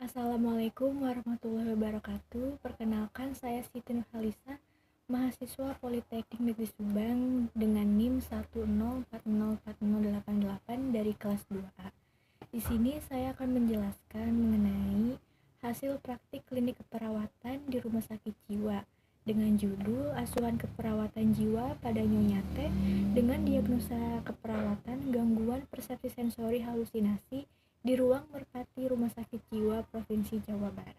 Assalamualaikum warahmatullahi wabarakatuh. Perkenalkan, saya Siti Nurhalisa, mahasiswa Politeknik Negeri Subang dengan NIM 104040888 dari kelas 2A. Di sini saya akan menjelaskan mengenai hasil praktik klinik keperawatan di Rumah Sakit Jiwa dengan judul Asuhan Keperawatan Jiwa pada Nyonya T dengan diagnosa keperawatan gangguan persepsi sensori halusinasi di ruang merpati Rumah Sakit Jiwa Provinsi Jawa Barat.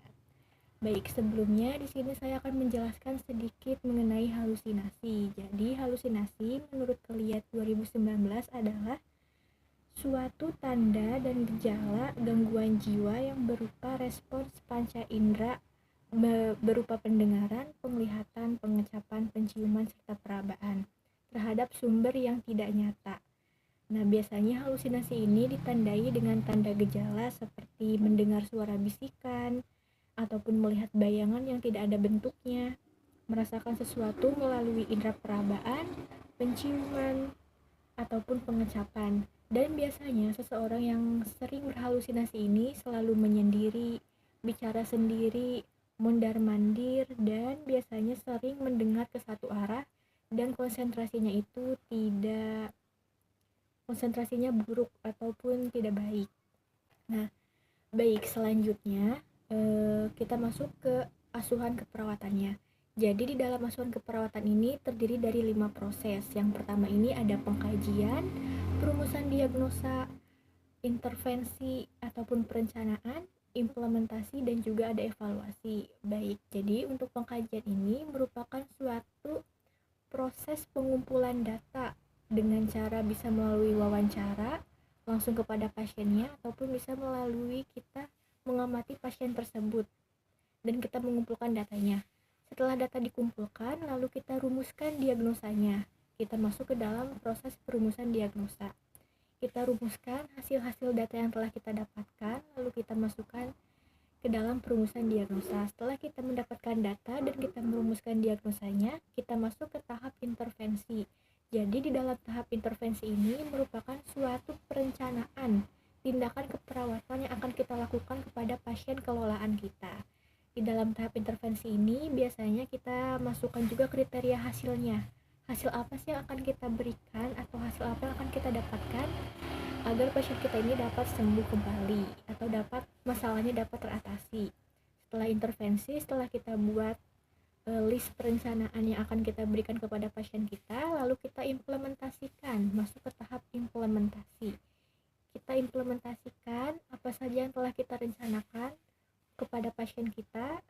Baik, sebelumnya di sini saya akan menjelaskan sedikit mengenai halusinasi. Jadi, halusinasi menurut Keliat 2019 adalah suatu tanda dan gejala gangguan jiwa yang berupa respons panca indera berupa pendengaran, penglihatan, pengecapan, penciuman, serta perabaan terhadap sumber yang tidak nyata. Nah, biasanya halusinasi ini ditandai dengan tanda gejala seperti mendengar suara bisikan, ataupun melihat bayangan yang tidak ada bentuknya, merasakan sesuatu melalui indera perabaan, penciuman, ataupun pengecapan. Dan biasanya seseorang yang sering berhalusinasi ini selalu menyendiri, bicara sendiri, mondar-mandir, dan biasanya sering mendengar ke satu arah dan konsentrasinya buruk ataupun tidak baik. Nah, baik, selanjutnya kita masuk ke asuhan keperawatannya. Jadi di dalam asuhan keperawatan ini terdiri dari 5 proses. Yang pertama ini ada pengkajian, perumusan diagnosa, intervensi ataupun perencanaan, implementasi, dan juga ada evaluasi. Baik, jadi untuk pengkajian ini merupakan suatu proses pengumpulan data dengan cara bisa melalui wawancara langsung kepada pasiennya ataupun bisa melalui kita mengamati pasien tersebut dan kita mengumpulkan datanya. Setelah data dikumpulkan, lalu kita rumuskan diagnosanya. Kita masuk ke dalam proses perumusan diagnosa. Kita rumuskan hasil-hasil data yang telah kita dapatkan, lalu kita masukkan ke dalam perumusan diagnosa. Setelah kita mendapatkan data dan kita merumuskan diagnosanya, kita masuk ke tahap intervensi. Jadi di dalam tahap intervensi ini merupakan suatu perencanaan tindakan keperawatan yang akan kita lakukan kepada pasien kelolaan kita. Di dalam tahap intervensi ini biasanya kita masukkan juga kriteria hasilnya. Hasil apa sih yang akan kita berikan atau hasil apa yang akan kita dapatkan agar pasien kita ini dapat sembuh kembali atau masalahnya dapat teratasi. Setelah intervensi, setelah kita buat list perencanaan yang akan kita berikan kepada pasien kita, lalu kita implementasikan, masuk ke tahap implementasi. Kita implementasikan apa saja yang telah kita rencanakan kepada pasien kita,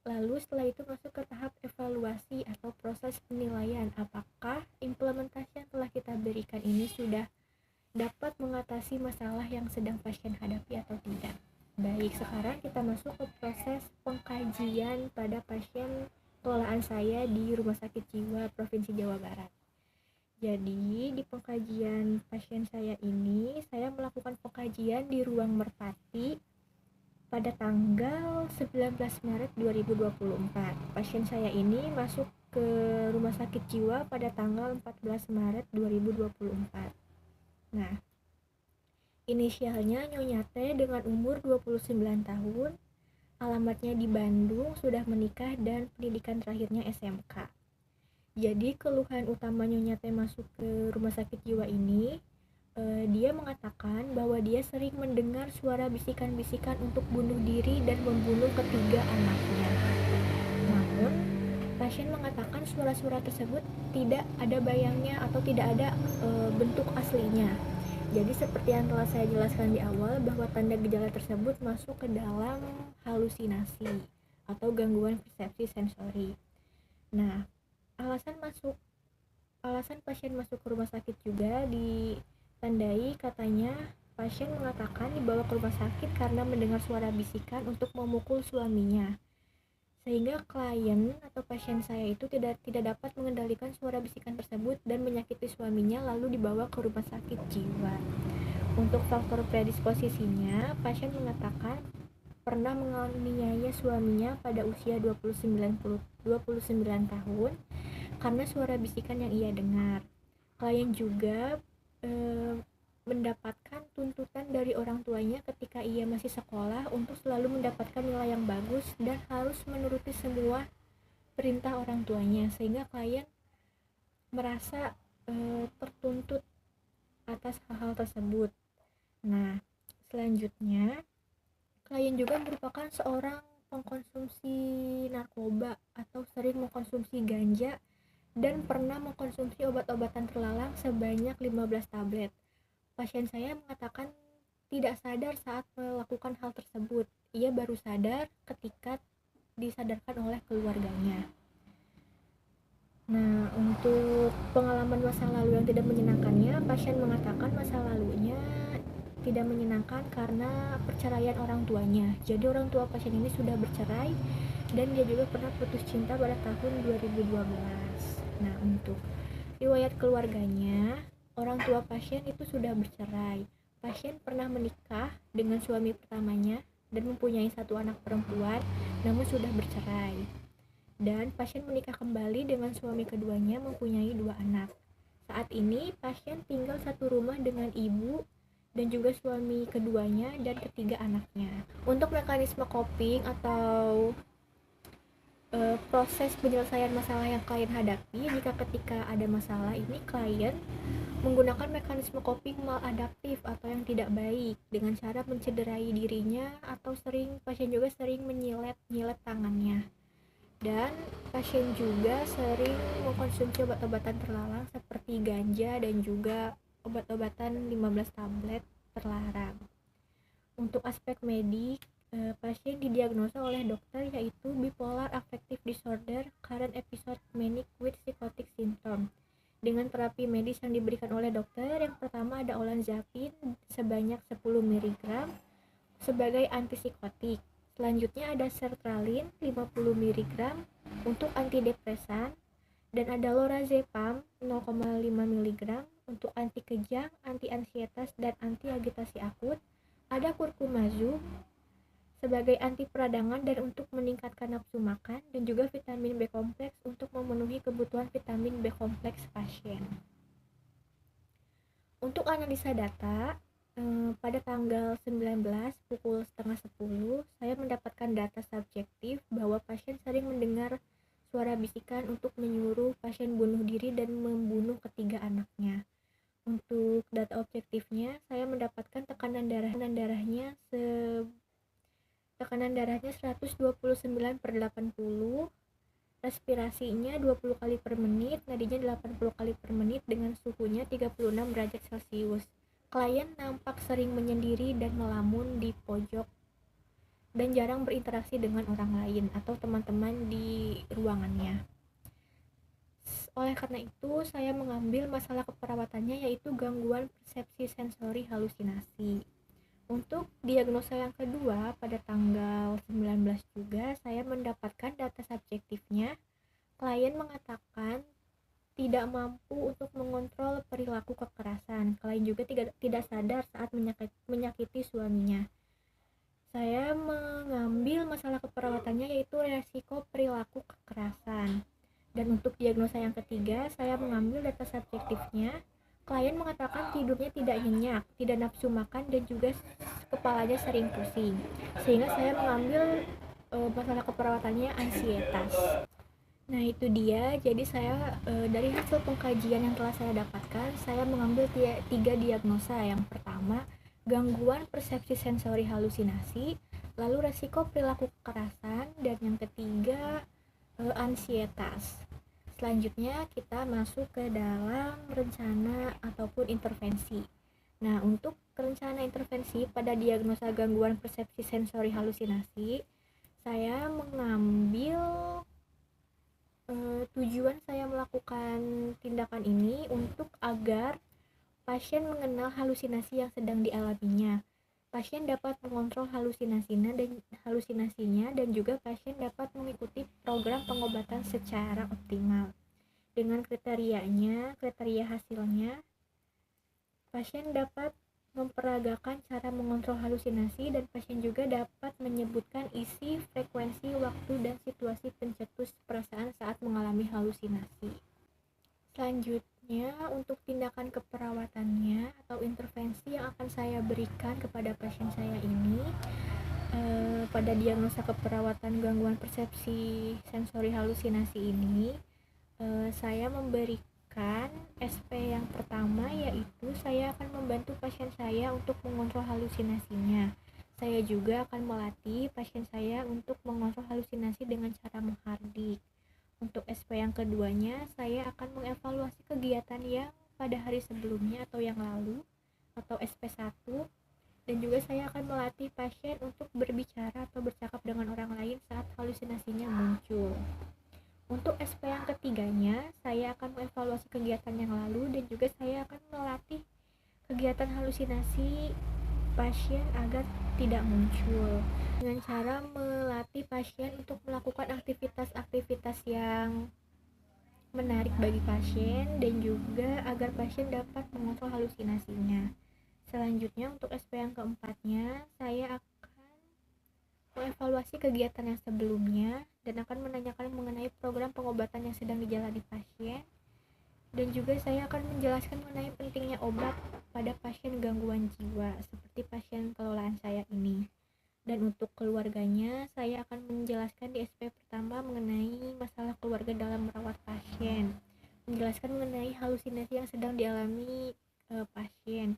lalu setelah itu masuk ke tahap evaluasi atau proses penilaian apakah implementasi yang telah kita berikan ini sudah dapat mengatasi masalah yang sedang pasien hadapi atau tidak. Baik, sekarang kita masuk ke proses pengkajian pada pasien kelolaan saya di Rumah Sakit Jiwa Provinsi Jawa Barat. Jadi di pengkajian pasien saya ini, saya melakukan pengkajian di ruang merpati pada tanggal 19 Maret 2024. Pasien saya ini masuk ke Rumah Sakit Jiwa pada tanggal 14 Maret 2024. Nah, inisialnya Nyonya T dengan umur 29 tahun, alamatnya di Bandung, sudah menikah dan pendidikan terakhirnya SMK. Jadi keluhan utama Nyonya T masuk ke Rumah Sakit Jiwa ini, dia mengatakan bahwa dia sering mendengar suara bisikan-bisikan untuk bunuh diri dan membunuh ketiga anaknya. Namun, pasien mengatakan suara-suara tersebut tidak ada bayangnya atau tidak ada bentuk aslinya. Jadi seperti yang telah saya jelaskan di awal bahwa tanda gejala tersebut masuk ke dalam halusinasi atau gangguan persepsi sensori. Nah, alasan pasien masuk ke rumah sakit juga ditandai katanya pasien mengatakan dibawa ke rumah sakit karena mendengar suara bisikan untuk memukul suaminya, sehingga klien atau pasien saya itu tidak dapat mengendalikan suara bisikan tersebut dan menyakiti suaminya, lalu dibawa ke rumah sakit jiwa. Untuk faktor predisposisinya, pasien mengatakan pernah menganiaya suaminya pada usia 29 tahun karena suara bisikan yang ia dengar. Klien juga mendapatkan tuntutan dari orang tuanya ketika ia masih sekolah untuk selalu mendapatkan nilai yang bagus dan harus menuruti semua perintah orang tuanya, sehingga klien merasa tertuntut atas hal-hal tersebut. Nah, selanjutnya klien juga merupakan seorang pengkonsumsi narkoba atau sering mengkonsumsi ganja dan pernah mengkonsumsi obat-obatan terlarang sebanyak 15 tablet. Pasien saya mengatakan tidak sadar saat melakukan hal tersebut. Ia baru sadar ketika disadarkan oleh keluarganya. Nah, untuk pengalaman masa lalu yang tidak menyenangkannya, pasien mengatakan masa lalunya tidak menyenangkan karena perceraian orang tuanya. Jadi orang tua pasien ini sudah bercerai dan dia juga pernah putus cinta pada tahun 2012. Nah, untuk riwayat keluarganya, orang tua pasien itu sudah bercerai. Pasien pernah menikah dengan suami pertamanya dan mempunyai satu anak perempuan, namun sudah bercerai. Dan pasien menikah kembali dengan suami keduanya, mempunyai 2 anak. Saat ini pasien tinggal satu rumah dengan ibu dan juga suami keduanya dan ketiga anaknya. Untuk mekanisme coping atau proses penyelesaian masalah yang klien hadapi, jika ketika ada masalah ini klien menggunakan mekanisme coping maladaptif atau yang tidak baik dengan cara mencederai dirinya, atau pasien juga sering menyilet tangannya. Dan pasien juga sering mengkonsumsi obat-obatan terlarang seperti ganja dan juga obat-obatan 15 tablet terlarang. Untuk aspek medik, pasien didiagnosa oleh dokter yaitu bipolar affective disorder current episode manic with psychotic symptom. Dengan terapi medis yang diberikan oleh dokter, yang pertama ada olanzapin sebanyak 10 mg sebagai antipsikotik. Selanjutnya ada sertralin 50 mg untuk antidepresan, dan ada lorazepam 0,5 mg untuk anti kejang, anti ansietas dan anti agitasi akut. Ada kurkumazub sebagai anti peradangan dan untuk meningkatkan nafsu makan, dan juga vitamin B kompleks untuk memenuhi kebutuhan vitamin B kompleks pasien. Untuk analisa data, pada tanggal 19 pukul setengah 10 saya mendapatkan data subjektif bahwa pasien sering mendengar suara bisikan untuk menyuruh pasien bunuh diri dan membunuh ketiga anaknya. Untuk data objektifnya, saya mendapatkan tekanan darahnya 129/80, respirasinya 20 kali per menit, nadinya 80 kali per menit dengan suhunya 36 derajat Celcius. Klien nampak sering menyendiri dan melamun di pojok dan jarang berinteraksi dengan orang lain atau teman-teman di ruangannya. Oleh karena itu, saya mengambil masalah keperawatannya yaitu gangguan persepsi sensori halusinasi. Untuk diagnosa yang kedua, pada tanggal 19 juga saya mendapatkan data subjektifnya. Klien mengatakan tidak mampu untuk mengontrol perilaku kekerasan. Klien juga tidak sadar saat menyakiti suaminya. Saya mengambil masalah keperawatannya yaitu resiko perilaku kekerasan. Dan untuk diagnosa yang ketiga, saya mengambil data subjektifnya. Klien mengatakan tidurnya tidak nyenyak, tidak nafsu makan, dan juga kepalanya sering pusing. Sehingga saya mengambil masalah keperawatannya ansietas. Nah, itu dia. Jadi saya dari hasil pengkajian yang telah saya dapatkan, saya mengambil 3 diagnosa. Yang pertama, gangguan persepsi sensori halusinasi, lalu resiko perilaku kekerasan, dan yang ketiga ansietas. Selanjutnya kita masuk ke dalam rencana ataupun intervensi. Nah, untuk rencana intervensi pada diagnosa gangguan persepsi sensori halusinasi, saya mengambil tujuan saya melakukan tindakan ini untuk agar pasien mengenal halusinasi yang sedang dialaminya. Pasien dapat mengontrol halusinasinya dan juga pasien dapat mengikuti program pengobatan secara optimal. Dengan kriteria hasilnya, pasien dapat memperagakan cara mengontrol halusinasi, dan pasien juga dapat menyebutkan isi, frekuensi, waktu, dan situasi pencetus perasaan saat mengalami halusinasi. Selanjutnya, untuk tindakan keperawatannya atau intervensi berikan kepada pasien saya ini pada diagnosa keperawatan gangguan persepsi sensori halusinasi ini, saya memberikan SP yang pertama, yaitu saya akan membantu pasien saya untuk mengontrol halusinasinya. Saya juga akan melatih pasien saya untuk mengontrol halusinasi dengan cara menghardik. Untuk SP yang keduanya, saya akan mengevaluasi kegiatan yang pada hari sebelumnya atau yang lalu, atau SP1, dan juga saya akan melatih pasien untuk berbicara atau bercakap dengan orang lain saat halusinasinya muncul. Untuk SP yang ketiganya, saya akan mengevaluasi kegiatan yang lalu dan juga saya akan melatih kegiatan halusinasi pasien agar tidak muncul dengan cara melatih pasien untuk melakukan aktivitas-aktivitas yang menarik bagi pasien dan juga agar pasien dapat mengontrol halusinasinya. Selanjutnya untuk SP yang keempatnya, saya akan mengevaluasi kegiatan yang sebelumnya dan akan menanyakan mengenai program pengobatan yang sedang dijalani pasien, dan juga saya akan menjelaskan mengenai pentingnya obat pada pasien gangguan jiwa seperti pasien kelolaan saya ini. Dan untuk keluarganya, saya akan menjelaskan di SP pertama mengenai masalah keluarga dalam merawat pasien, menjelaskan mengenai halusinasi yang sedang dialami pasien,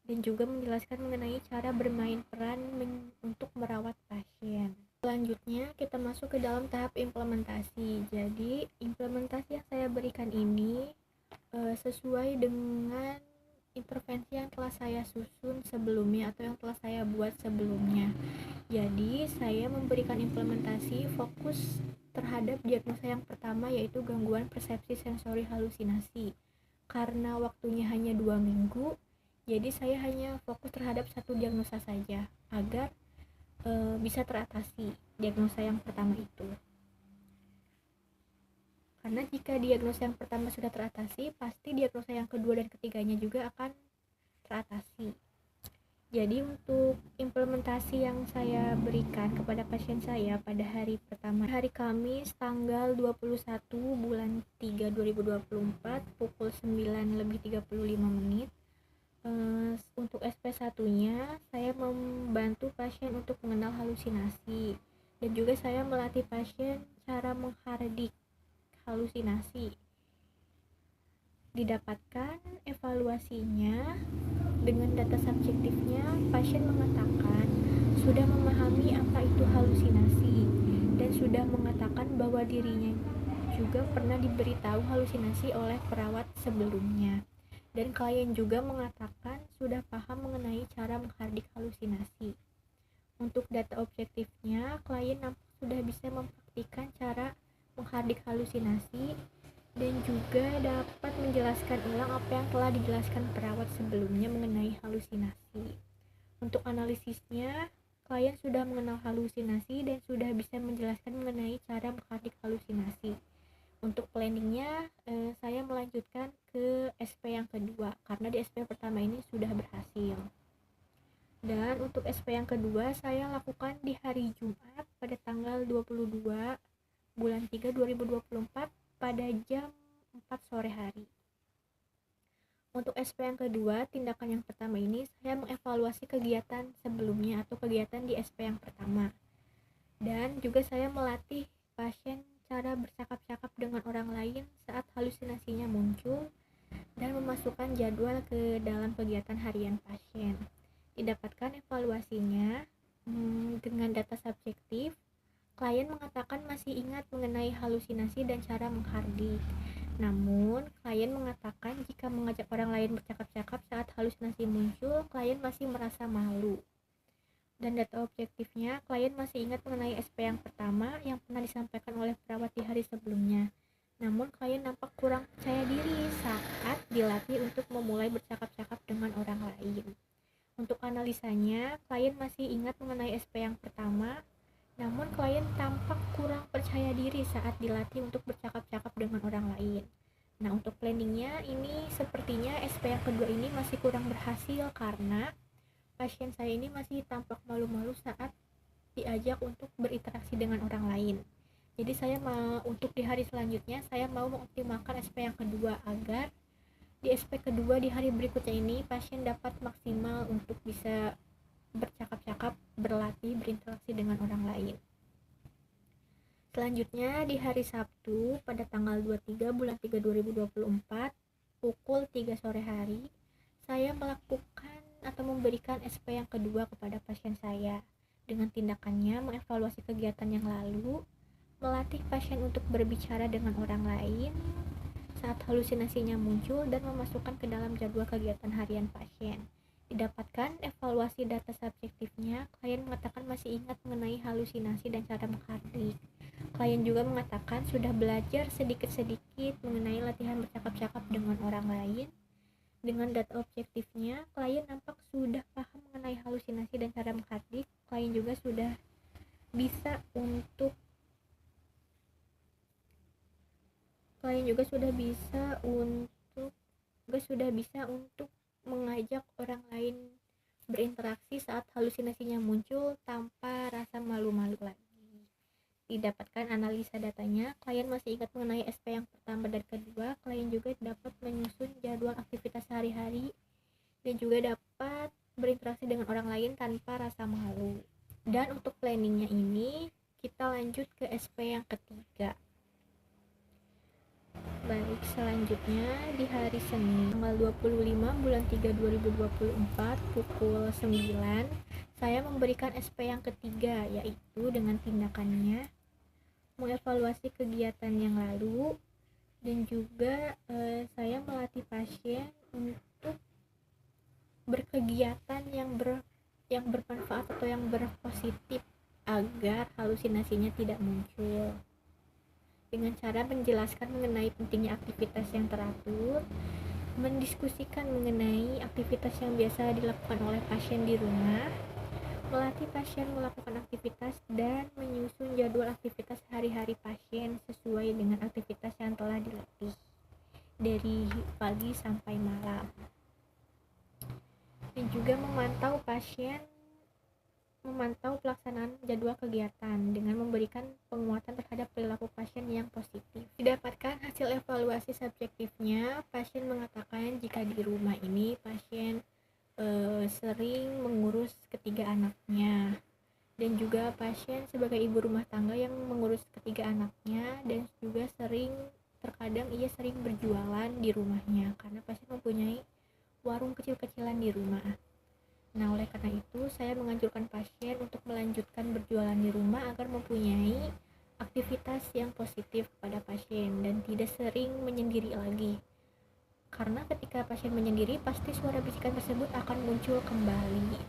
dan juga menjelaskan mengenai cara bermain peran untuk merawat pasien. Selanjutnya kita masuk ke dalam tahap implementasi. Jadi implementasi yang saya berikan ini sesuai dengan intervensi yang telah saya susun sebelumnya atau yang telah saya buat sebelumnya. Jadi saya memberikan implementasi fokus terhadap diagnosa yang pertama, yaitu gangguan persepsi sensori halusinasi. Karena waktunya hanya 2 minggu, jadi saya hanya fokus terhadap satu diagnosa saja agar bisa teratasi diagnosa yang pertama itu. Karena jika diagnosa yang pertama sudah teratasi, pasti diagnosa yang kedua dan ketiganya juga akan teratasi. Jadi untuk implementasi yang saya berikan kepada pasien saya pada hari pertama, hari Kamis tanggal 21 bulan 3 2024 pukul 9:35. Untuk SP1-nya saya membantu pasien untuk mengenal halusinasi dan juga saya melatih pasien cara menghardik halusinasi. Didapatkan evaluasinya dengan data subjektifnya, pasien mengatakan sudah memahami apa itu halusinasi dan sudah mengatakan bahwa dirinya juga pernah diberitahu halusinasi oleh perawat sebelumnya. Dan klien juga mengatakan sudah paham mengenai cara menghardik halusinasi. Untuk data objektifnya, klien nampak sudah bisa mempraktikkan cara menghardik halusinasi dan juga dapat menjelaskan ulang apa yang telah dijelaskan perawat sebelumnya mengenai halusinasi. Untuk analisisnya, klien sudah mengenal halusinasi dan sudah bisa menjelaskan mengenai cara menghardik halusinasi. Untuk planningnya, saya melanjutkan ke SP yang kedua karena di SP pertama ini sudah berhasil. Dan untuk SP yang kedua saya lakukan di hari Jumat pada tanggal 22 bulan 3 2024 pada jam 4 sore hari. Untuk SP yang kedua, tindakan yang pertama ini saya mengevaluasi kegiatan sebelumnya atau kegiatan di SP yang pertama. Dan juga saya melatih pasien cara bercakap-cakap dengan orang lain saat halusinasinya muncul dan memasukkan jadwal ke dalam kegiatan harian pasien. Didapatkan evaluasinya dengan data subjektif, klien mengatakan masih ingat mengenai halusinasi dan cara menghardik. Namun, klien mengatakan jika mengajak orang lain bercakap-cakap saat halusinasi muncul, klien masih merasa malu. Dan data objektifnya, klien masih ingat mengenai SP yang pertama yang pernah disampaikan oleh perawat di hari sebelumnya. Namun, klien nampak kurang percaya diri saat dilatih untuk memulai bercakap-cakap dengan orang lain. Untuk analisanya, klien masih ingat mengenai SP yang pertama, namun klien tampak kurang percaya diri saat dilatih untuk bercakap-cakap dengan orang lain. Nah, untuk planningnya ini sepertinya SP yang kedua ini masih kurang berhasil karena pasien saya ini masih tampak malu-malu saat diajak untuk berinteraksi dengan orang lain. Jadi saya mau untuk di hari selanjutnya saya mau mengoptimalkan SP yang kedua agar Di SP kedua di hari berikutnya ini, pasien dapat maksimal untuk bisa bercakap-cakap, berlatih, berinteraksi dengan orang lain. Selanjutnya di hari Sabtu pada tanggal 23 bulan 3 2024 pukul 3 sore hari, saya melakukan atau memberikan SP yang kedua kepada pasien saya. Dengan tindakannya mengevaluasi kegiatan yang lalu, melatih pasien untuk berbicara dengan orang lain saat halusinasinya muncul, dan memasukkan ke dalam jadwal kegiatan harian pasien. Didapatkan evaluasi data subjektifnya, klien mengatakan masih ingat mengenai halusinasi dan cara menghardik. Klien juga mengatakan sudah belajar sedikit-sedikit mengenai latihan bercakap-cakap dengan orang lain. Dengan data objektifnya, klien nampak sudah paham mengenai halusinasi dan cara menghardik. Klien juga sudah bisa untuk mengajak orang lain berinteraksi saat halusinasinya muncul tanpa rasa malu-malu lagi. Didapatkan analisa datanya, klien masih ingat mengenai SP yang pertama dan kedua. Klien juga dapat menyusun jadwal aktivitas sehari-hari dan juga dapat berinteraksi dengan orang lain tanpa rasa malu. Dan untuk planningnya ini, kita lanjut ke SP yang ketiga. Baik, selanjutnya di hari Senin tanggal 25 bulan 3 2024 pukul 9, saya memberikan SP yang ketiga, yaitu dengan tindakannya mengevaluasi kegiatan yang lalu, dan juga saya melatih pasien untuk berkegiatan yang bermanfaat atau yang berpositif agar halusinasinya tidak muncul, dengan cara menjelaskan mengenai pentingnya aktivitas yang teratur, mendiskusikan mengenai aktivitas yang biasa dilakukan oleh pasien di rumah, melatih pasien melakukan aktivitas, dan menyusun jadwal aktivitas hari-hari pasien sesuai dengan aktivitas yang telah dilatih dari pagi sampai malam. Dan juga memantau pelaksanaan jadwal kegiatan dengan memberikan penguatan terhadap perilaku pasien yang positif. Didapatkan hasil evaluasi subjektifnya, pasien mengatakan jika di rumah ini pasien sering mengurus ketiga anaknya, dan juga pasien sebagai ibu rumah tangga yang mengurus ketiga anaknya, dan juga terkadang ia sering berjualan di rumahnya karena pasien mempunyai warung kecil-kecilan di rumah. Nah, oleh karena itu saya menganjurkan pasien untuk melanjutkan berjualan di rumah agar mempunyai aktivitas yang positif kepada pasien dan tidak sering menyendiri lagi. Karena ketika pasien menyendiri, pasti suara bisikan tersebut akan muncul kembali.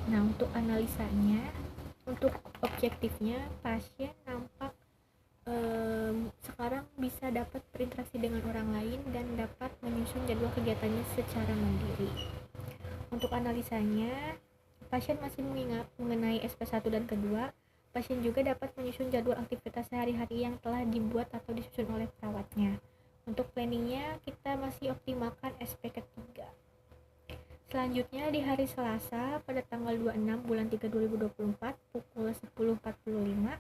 Nah, untuk analisanya, untuk objektifnya, pasien nampak sekarang bisa dapat berinteraksi dengan orang lain dan dapat menyusun jadwal kegiatannya secara mandiri. Untuk analisanya, pasien masih mengingat mengenai SP1 dan kedua. Pasien juga dapat menyusun jadwal aktivitas sehari-hari yang telah dibuat atau disusun oleh perawatnya. Untuk planningnya, kita masih optimalkan SP ketiga. Selanjutnya di hari Selasa pada tanggal 26 bulan 3 2024 pukul 10.45,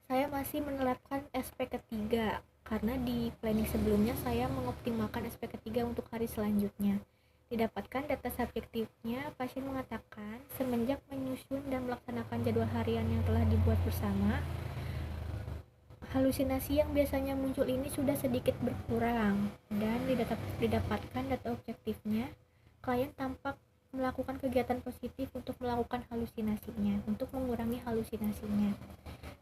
saya masih menerapkan SP ketiga karena di planning sebelumnya saya mengoptimalkan SP ketiga untuk hari selanjutnya. Didapatkan data subjektifnya, pasien mengatakan semenjak menyusun dan melaksanakan jadwal harian yang telah dibuat bersama, halusinasi yang biasanya muncul ini sudah sedikit berkurang, dan didapatkan data objektifnya, klien tampak melakukan kegiatan positif untuk melakukan halusinasinya, untuk mengurangi halusinasinya.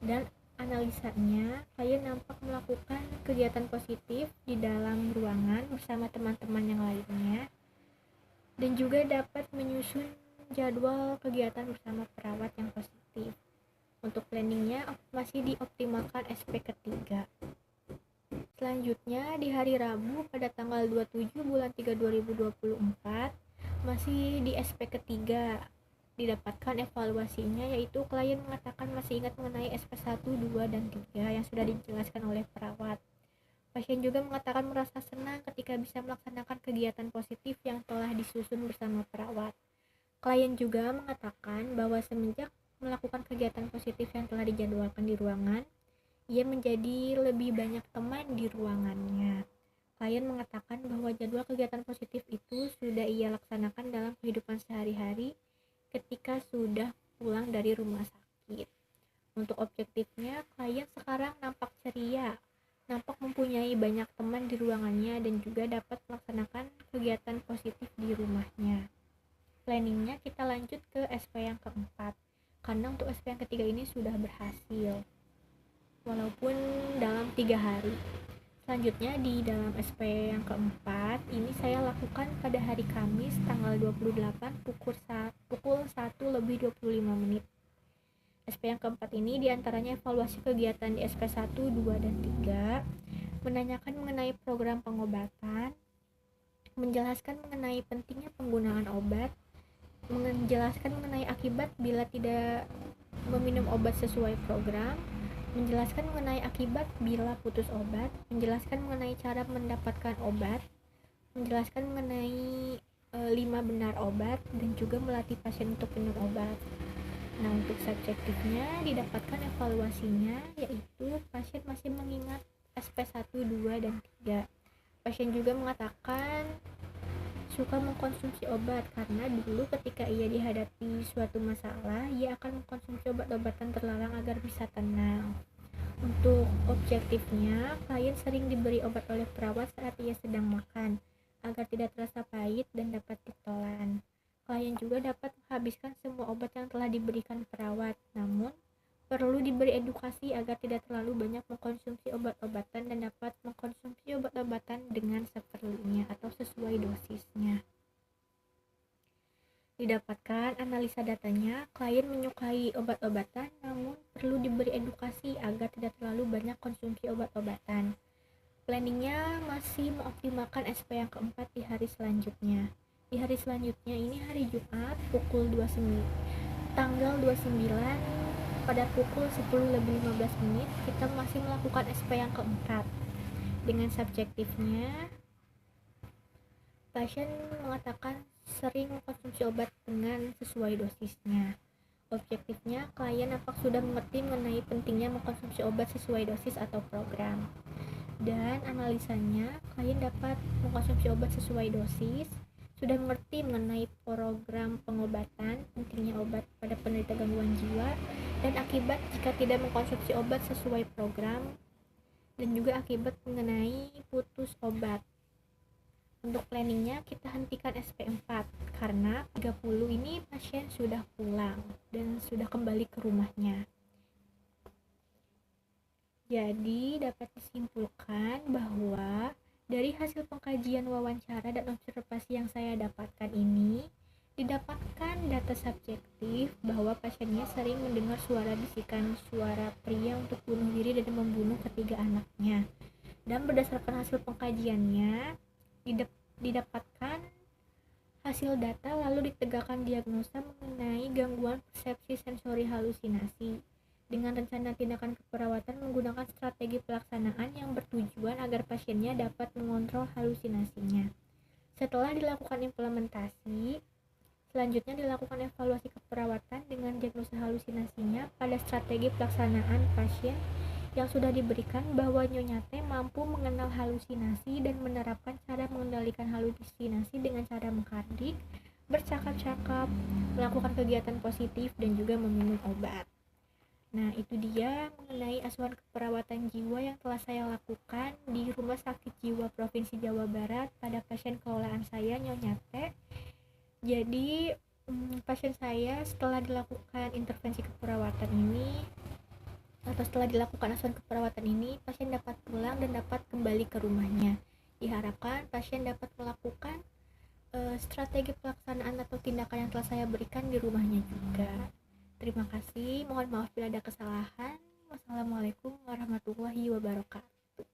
Dan analisanya, klien nampak melakukan kegiatan positif di dalam ruangan bersama teman-teman yang lainnya, dan juga dapat menyusun jadwal kegiatan bersama perawat yang positif. Untuk planningnya masih dioptimalkan SP ketiga. Selanjutnya di hari Rabu pada tanggal 27 bulan 3 2024 masih di SP ketiga. Didapatkan evaluasinya, yaitu klien mengatakan masih ingat mengenai SP1, 2, dan 3 yang sudah dijelaskan oleh perawat. Pasien juga mengatakan merasa senang ketika bisa melaksanakan kegiatan positif yang telah disusun bersama perawat. Klien juga mengatakan bahwa semenjak melakukan kegiatan positif yang telah dijadwalkan di ruangan, ia menjadi lebih banyak teman di ruangannya. klien mengatakan bahwa jadwal kegiatan positif itu sudah ia laksanakan dalam kehidupan sehari-hari ketika sudah pulang dari rumah sakit. Untuk objektifnya, klien sekarang nampak ceria, nampak mempunyai banyak teman di ruangannya dan juga dapat melaksanakan kegiatan positif di rumahnya. Planningnya kita lanjut ke SP yang keempat, karena untuk SP yang ketiga ini sudah berhasil, walaupun dalam 3 hari. Selanjutnya di dalam SP yang keempat ini saya lakukan pada hari Kamis tanggal 28 pukul 1:25. SP yang keempat ini diantaranya evaluasi kegiatan di SP 1, 2, dan 3, menanyakan mengenai program pengobatan, menjelaskan mengenai pentingnya penggunaan obat, menjelaskan mengenai akibat bila tidak meminum obat sesuai program, menjelaskan mengenai akibat bila putus obat, menjelaskan mengenai cara mendapatkan obat, menjelaskan mengenai 5 benar obat, dan juga melatih pasien untuk minum obat. Nah, untuk subjektifnya didapatkan evaluasinya, yaitu pasien masih mengingat SP 1, 2, dan 3. Pasien juga mengatakan suka mengkonsumsi obat karena dulu ketika ia dihadapi suatu masalah, ia akan mengkonsumsi obat-obatan terlarang agar bisa tenang. Untuk objektifnya, klien sering diberi obat oleh perawat saat ia sedang makan, agar tidak terasa pahit dan dapat ditelan. Klien juga dapat menghabiskan semua obat yang telah diberikan perawat, namun perlu diberi edukasi agar tidak terlalu banyak mengkonsumsi obat-obatan dan dapat mengkonsumsi obat-obatan dengan seperlunya atau sesuai dosisnya. Didapatkan analisa datanya, klien menyukai obat-obatan namun perlu diberi edukasi agar tidak terlalu banyak konsumsi obat-obatan. Planningnya masih mengoptimalkan SP yang keempat di hari selanjutnya. Di hari selanjutnya ini hari Jumat tanggal 29 pada pukul 10:15 kita masih melakukan SP yang keempat. Dengan subjektifnya, pasien mengatakan sering mengkonsumsi obat dengan sesuai dosisnya. Objektifnya, klien nampak sudah mengerti mengenai pentingnya mengkonsumsi obat sesuai dosis atau program. Dan analisanya, klien dapat mengkonsumsi obat sesuai dosis, sudah mengerti mengenai program pengobatan, pentingnya obat pada penderita gangguan jiwa, dan akibat jika tidak mengkonsumsi obat sesuai program, dan juga akibat mengenai putus obat. Untuk planningnya kita hentikan SP 4 karena 30 ini pasien sudah pulang dan sudah kembali ke rumahnya. Jadi dapat disimpulkan bahwa dari hasil pengkajian wawancara dan observasi yang saya dapatkan ini, didapatkan data subjektif bahwa pasiennya sering mendengar suara bisikan suara pria untuk bunuh diri dan membunuh ketiga anaknya. Dan berdasarkan hasil pengkajiannya, didapatkan hasil data lalu ditegakkan diagnosa mengenai gangguan persepsi sensori halusinasi. Dengan rencana tindakan keperawatan menggunakan strategi pelaksanaan yang bertujuan agar pasiennya dapat mengontrol halusinasinya. Setelah dilakukan implementasi, selanjutnya dilakukan evaluasi keperawatan dengan diagnosa halusinasinya pada strategi pelaksanaan pasien yang sudah diberikan bahwa Nyonya T mampu mengenal halusinasi dan menerapkan cara mengendalikan halusinasi dengan cara menghardik, bercakap-cakap, melakukan kegiatan positif, dan juga meminum obat. Nah, itu dia mengenai asuhan keperawatan jiwa yang telah saya lakukan di Rumah Sakit Jiwa Provinsi Jawa Barat pada pasien kelolaan saya, Nyonya T. Jadi, pasien saya setelah dilakukan intervensi keperawatan ini, atau setelah dilakukan asuhan keperawatan ini, pasien dapat pulang dan dapat kembali ke rumahnya. Diharapkan pasien dapat melakukan strategi pelaksanaan atau tindakan yang telah saya berikan di rumahnya juga. Terima kasih, mohon maaf bila ada kesalahan. Wassalamualaikum warahmatullahi wabarakatuh.